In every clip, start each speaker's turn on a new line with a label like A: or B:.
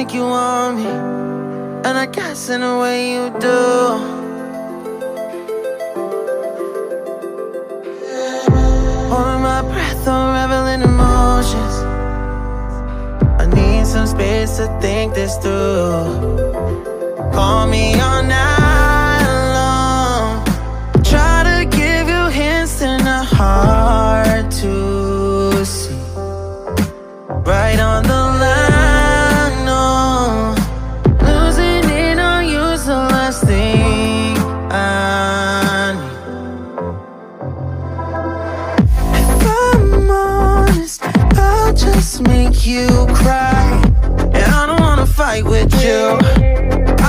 A: think you want me, and I guess in a way you do. Holding my breath, unraveling emotions. I need some space to think this through. Call me all night long. Try to give you hints and a hard to see. Right on the line, no. Losing it on you's the last thing I need. If I'm honest, I'll just make you cry. And I don't wanna fight with you,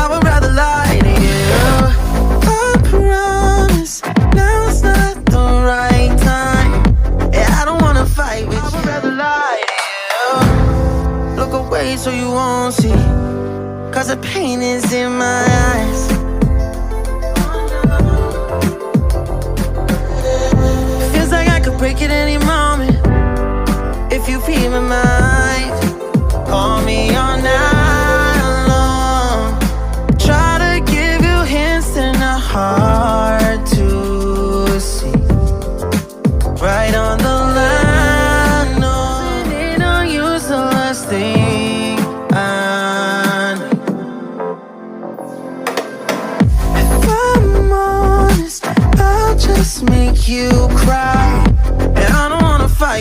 A: I would rather lie to you. I promise, now's not the right time. Yeah, I don't wanna fight with you, I would rather lie to you. Look away so you won't see, cause the pain is in my eyes. Feels like I could break at any moment if you feel my mind. Call me all night long. Try to give you hints and a hard to see. Right on the line, no. It on you's the last thing I need. If I'm honest, I'll just make you cry. And I don't wanna fight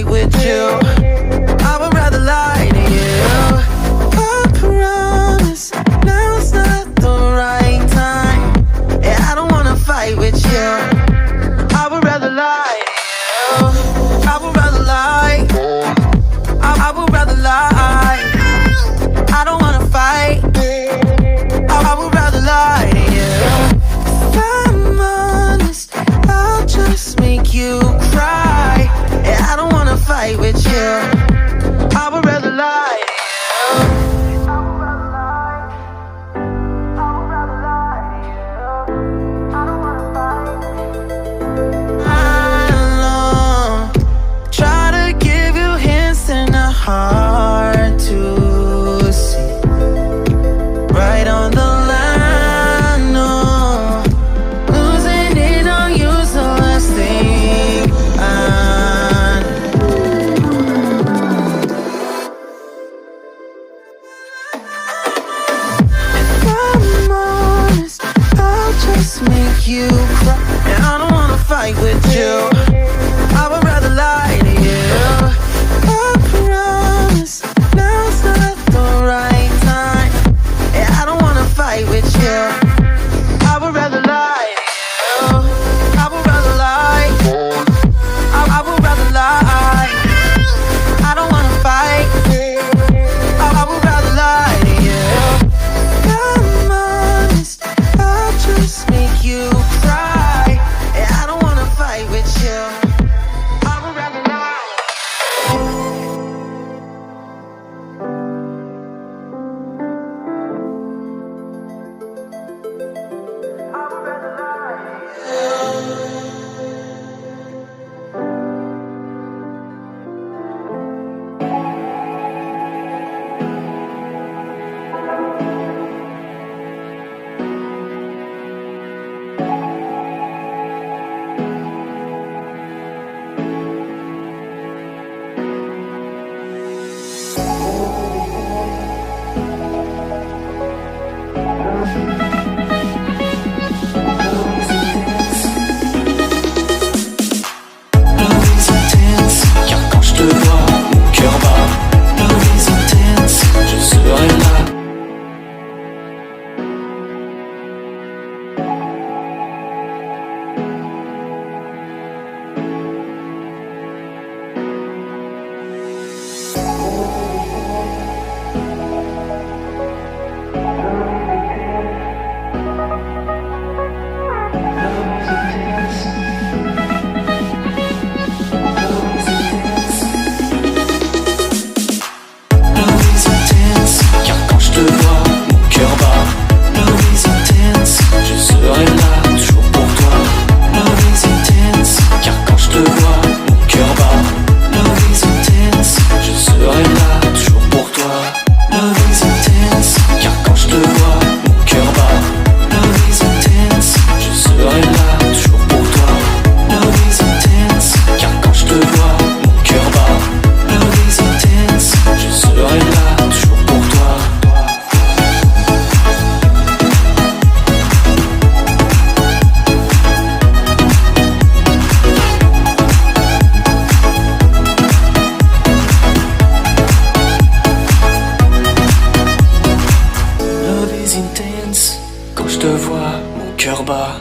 B: bat.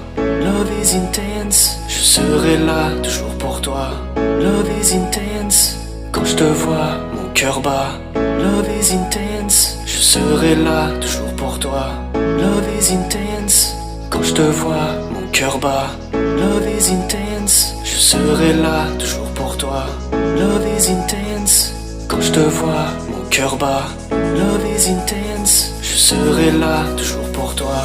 B: Love is intense, je serai là toujours pour toi. Love is intense, quand je te vois, mon cœur bat. Love is intense, je serai là toujours pour toi. Love is intense, quand je te vois, mon cœur bat. Love is intense, je serai là toujours pour toi. Love is intense, quand je te vois, mon cœur bat. Love is intense, je serai là toujours pour toi.